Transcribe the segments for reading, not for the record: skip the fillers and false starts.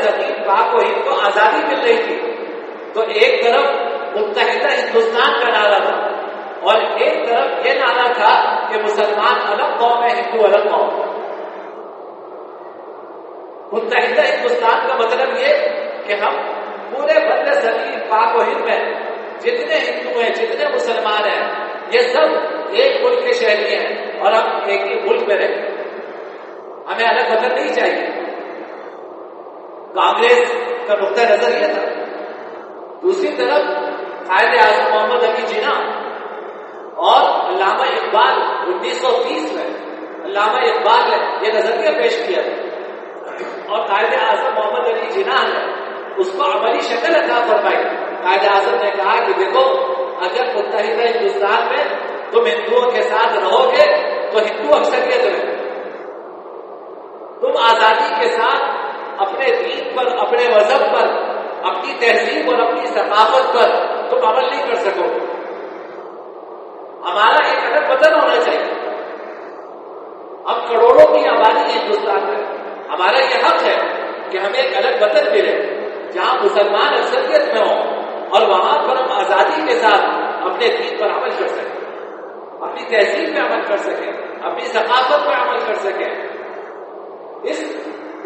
زمین پاک و ہند کو آزادی مل رہی تھی، تو ایک طرف متحدہ ہندوستان کا نعرہ تھا اور ایک طرف یہ نعرہ تھا کہ مسلمان الگ قوم ہے، ہندو الگ قوم ہے۔ متحدہ ہندوستان کا مطلب یہ کہ ہم پورے بر زمین پاک و ہند میں جتنے ہندو ہیں، جتنے مسلمان ہیں، یہ سب ایک ملک کے شہری ہیں اور ہم ایک ہی ملک میں رہیں، ہمیں الگ وطن نہیں چاہیے۔ کانگریس کا نقطہ نظر یہ تھا۔ دوسری طرف قائد اعظم محمد علی جناح اور علامہ اقبال 1930 میں علامہ اقبال نے یہ نظریہ پیش کیا اور قائد اعظم محمد علی جناح نے اس کو عملی شکل عطا فرمائی۔ قائد اعظم نے کہا کہ دیکھو، اگر متحدہ ہندوستان میں تم ہندوؤں کے ساتھ رہو گے تو ہندو اکثریت میں، تم آزادی کے ساتھ اپنے دین پر، اپنے مذہب پر، اپنی تہذیب اور اپنی ثقافت پر تم عمل نہیں کر سکو گے۔ ہمارا ایک الگ وطن ہونا چاہیے۔ ہم کروڑوں کی آبادی ہے ہندوستان میں، ہمارا یہ حق ہے کہ ہمیں ایک الگ وطن ملے جہاں مسلمان اکثریت میں ہوں اور وہاں پر ہم آزادی کے ساتھ اپنے دین پر عمل کر سکیں، اپنی تہذیب پہ عمل کر سکیں، اپنی ثقافت پر عمل کر سکیں۔ اس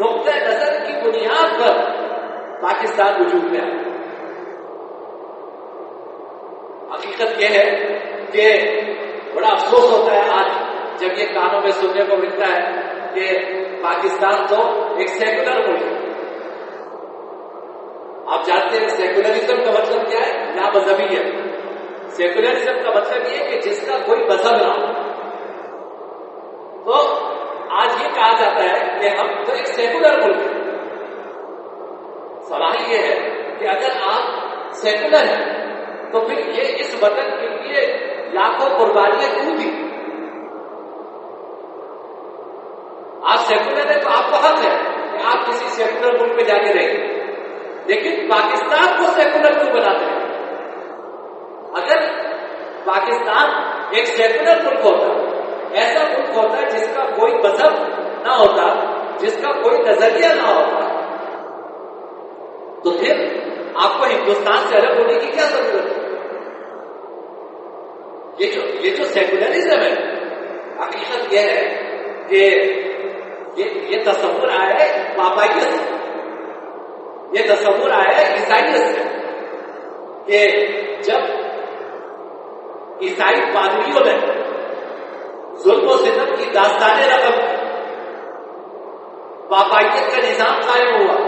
نقطۂ نظر کی بنیاد پر پاکستان وجود میں آیا۔ حقیقت یہ ہے کہ بڑا افسوس ہوتا ہے آج جب یہ کانوں میں سننے کو ملتا ہے کہ پاکستان تو ایک سیکولر ملک ہے۔ آپ جانتے ہیں سیکولرزم کا مطلب کیا ہے؟ یا مذہبی ہے۔ سیکولرزم کا مطلب یہ ہے کہ جس کا کوئی مذہب نہ ہو۔ تو آج یہ کہا جاتا ہے کہ ہم تو ایک سیکولر ملک ہیں۔ سوال یہ ہے کہ اگر آپ سیکولر ہیں تو پھر یہ اس وطن کے لیے لاکھوں قربانیاں کیوں دی؟ آپ سیکولر ہیں تو آپ کو حق ہے کہ آپ کسی سیکولر ملک میں جا کے رہیں، لیکن پاکستان کو سیکولر کیوں بناتے ہیں؟ اگر پاکستان ایک سیکولر ملک ہوتا، ایسا ملک ہوتا جس کا کوئی مذہب نہ ہوتا، جس کا کوئی نظریہ نہ ہوتا، تو پھر آپ کو ہندوستان سے الگ ہونے کی کیا ضرورت ہے؟ یہ جو سیکولرزم ہے، حقیقت یہ ہے کہ یہ تصور آیا ہے پاپائیت سے، یہ تصور آیا ہے عیسائیت سے کہ جب عیسائی پادریوں نے ظلم و ستم کی داستانیں رقم کی، پاپائیت کا نظام قائم ہوا،